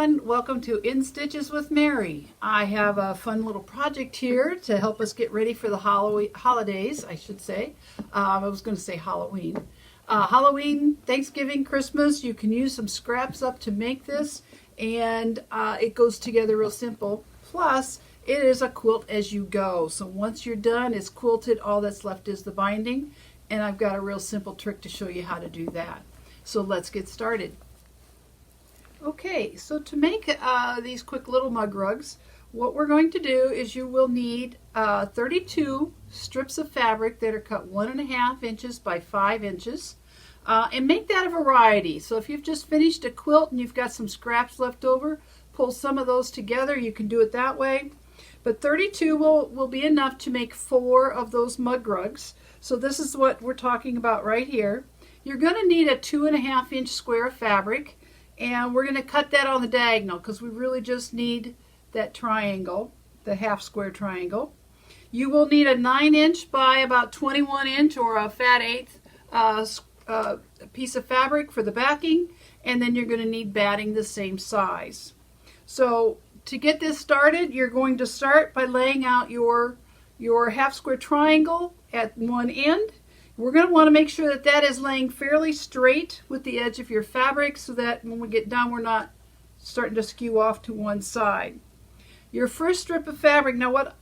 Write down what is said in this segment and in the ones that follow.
everyone. Welcome to In Stitches with Mary. I have a fun little project here to help us get ready for the holidays, I should say. I was going to say Halloween. Halloween, Thanksgiving, Christmas, you can use some scraps up to make this, and it goes together real simple. Plus, it is a quilt as you go. So once you're done, it's quilted. All that's left is the binding, and I've got a real simple trick to show you how to do that. So let's get started. Okay, so to make these quick little mug rugs, what we're going to do is you will need 32 strips of fabric that are cut 1.5 inches by 5 inches. And make that a variety. So if you've just finished a quilt and you've got some scraps left over, pull some of those together. You can do it that way. But 32 will be enough to make 4 of those mug rugs. So this is what we're talking about right here. You're going to need a 2.5 inch square of fabric. And we're going to cut that on the diagonal because we really just need that triangle, the half square triangle. You will need a 9 inch by about 21 inch or a fat eighth piece of fabric for the backing. And then you're going to need batting the same size. So to get this started, you're going to start by laying out your half square triangle at one end. We're going to want to make sure that that is laying fairly straight with the edge of your fabric so that when we get done, we're not starting to skew off to one side. Your first strip of fabric, now let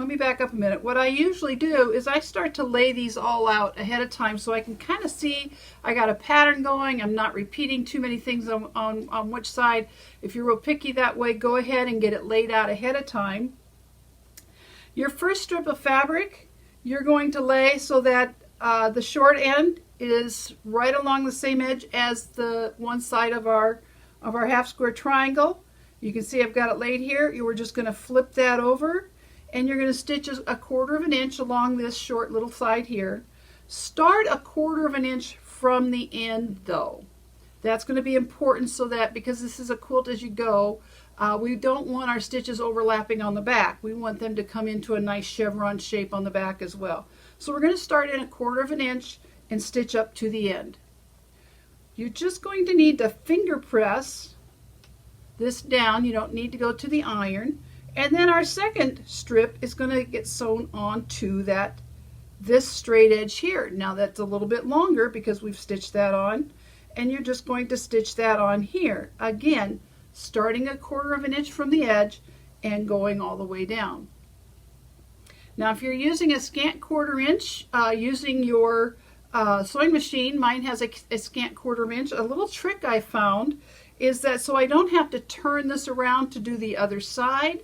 me back up a minute. What I usually do is I start to lay these all out ahead of time so I can kind of see I got a pattern going. I'm not repeating too many things on which side. If you're real picky that way, go ahead and get it laid out ahead of time. Your first strip of fabric, you're going to lay so that the short end is right along the same edge as the one side of our half square triangle. You can see I've got it laid here. You were just going to flip that over and you're going to stitch a 1/4 inch along this short little side here. Start a 1/4 inch from the end though. That's going to be important so that because this is a quilt as you go, we don't want our stitches overlapping on the back. We want them to come into a nice chevron shape on the back as well. So we're going to start in a 1/4 inch and stitch up to the end. You're just going to need to finger press this down. You don't need to go to the iron. And then our second strip is going to get sewn onto this straight edge here. Now that's a little bit longer because we've stitched that on. And you're just going to stitch that on here. Again, starting a 1/4 inch from the edge and going all the way down. Now if you're using a scant 1/4 inch, using your sewing machine, mine has a scant 1/4 inch. A little trick I found is that so I don't have to turn this around to do the other side,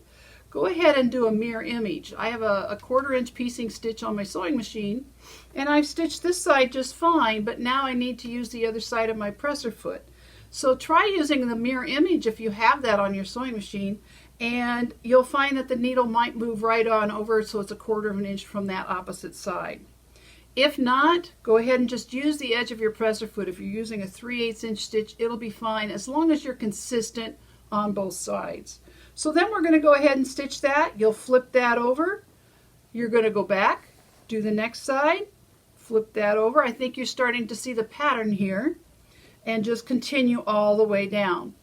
go ahead and do a mirror image. I have a 1/4 inch piecing stitch on my sewing machine and I've stitched this side just fine, but now I need to use the other side of my presser foot. So try using the mirror image if you have that on your sewing machine, and you'll find that the needle might move right on over so it's a 1/4 inch from that opposite side. If not, go ahead and just use the edge of your presser foot. If you're using a 3/8 inch stitch, it'll be fine as long as you're consistent on both sides. So then we're going to go ahead and stitch that. You'll flip that over. You're going to go back, do the next side, flip that over. I think you're starting to see the pattern here. And just continue all the way down,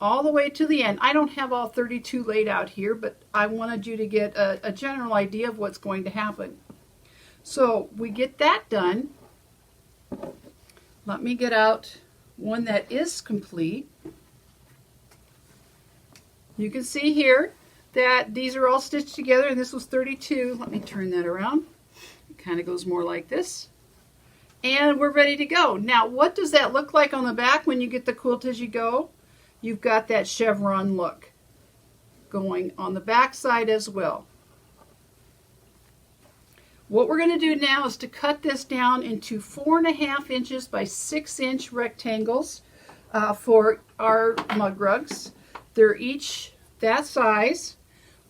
all the way to the end. I don't have all 32 laid out here, but I wanted you to get a general idea of what's going to happen. So we get that done. Let me get out one that is complete. You can see here that these are all stitched together, and this was 32. Let me turn that around. It kind of goes more like this. And we're ready to go. Now, what does that look like on the back when you get the quilt as you go? You've got that chevron look going on the back side as well. What we're going to do now is to cut this down into 4.5 inches by 6 inch rectangles for our mug rugs. They're each that size.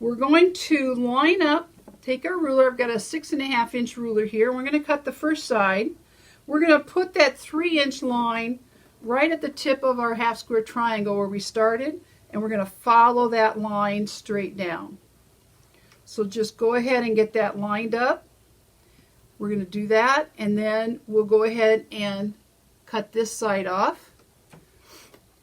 We're going to line up, take our ruler. I've got a 6.5 inch ruler here. We're going to cut the first side. We're going to put that 3 inch line right at the tip of our half square triangle where we started, and we're going to follow that line straight down. So just go ahead and get that lined up. We're going to do that, and then we'll go ahead and cut this side off.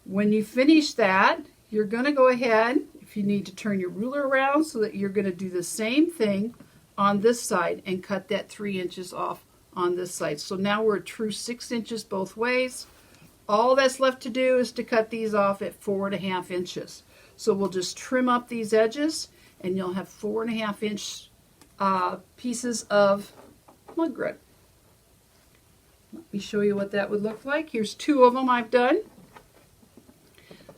When you finish that, you're going to go ahead, if you need to turn your ruler around, so that you're going to do the same thing on this side and cut that 3 inches off on this side. So now we're a true 6 inches both ways. All that's left to do is to cut these off at 4.5 inches. So we'll just trim up these edges and you'll have 4.5 inch pieces of mud rug. Let me show you what that would look like. Here's 2 of them I've done.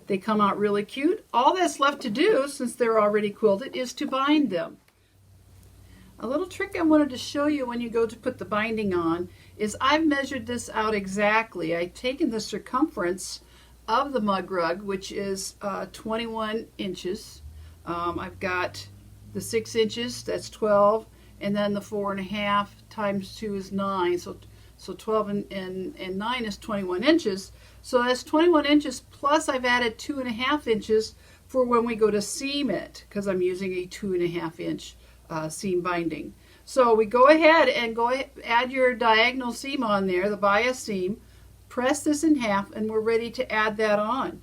They come out really cute. All that's left to do, since they're already quilted, is to bind them. A little trick I wanted to show you when you go to put the binding on is I've measured this out exactly. I've taken the circumference of the mug rug, which is 21 inches. I've got the 6 inches, that's 12, and then the 4.5 times 2 is 9. So 12 and 9 is 21 inches. So that's 21 inches, plus I've added 2.5 inches for when we go to seam it, because I'm using a 2.5 inch seam binding. So we go ahead and add your diagonal seam on there, the bias seam, press this in half, and we're ready to add that on.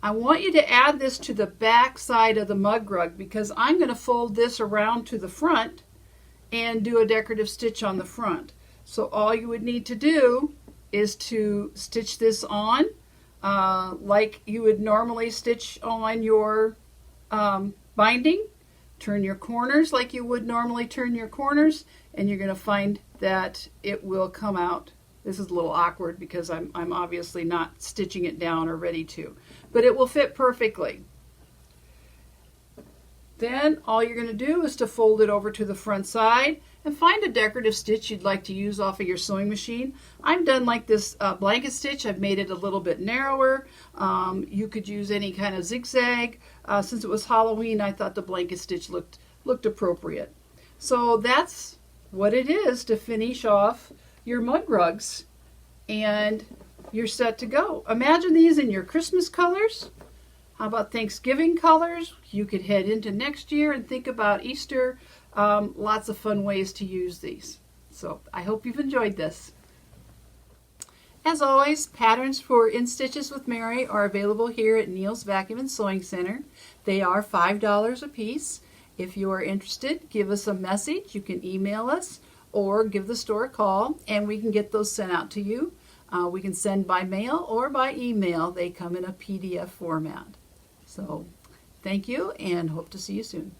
I want you to add this to the back side of the mug rug because I'm going to fold this around to the front and do a decorative stitch on the front. So all you would need to do is to stitch this on like you would normally stitch on your binding. Turn your corners like you would normally turn your corners, and you're going to find that it will come out. This is a little awkward because I'm obviously not stitching it down or ready to, but it will fit perfectly. Then all you're going to do is to fold it over to the front side and find a decorative stitch you'd like to use off of your sewing machine. I've done like this blanket stitch. I've made it a little bit narrower. You could use any kind of zigzag. Since it was Halloween, I thought the blanket stitch looked appropriate. So that's what it is to finish off your mug rugs, and you're set to go. Imagine these in your Christmas colors. How about Thanksgiving colors? You could head into next year and think about Easter. Lots of fun ways to use these. So I hope you've enjoyed this. As always, patterns for In Stitches with Mary are available here at Neil's Vacuum and Sewing Center. They are $5 a piece. If you are interested, give us a message. You can email us or give the store a call, and we can get those sent out to you. We can send by mail or by email. They come in a PDF format. So thank you, and hope to see you soon.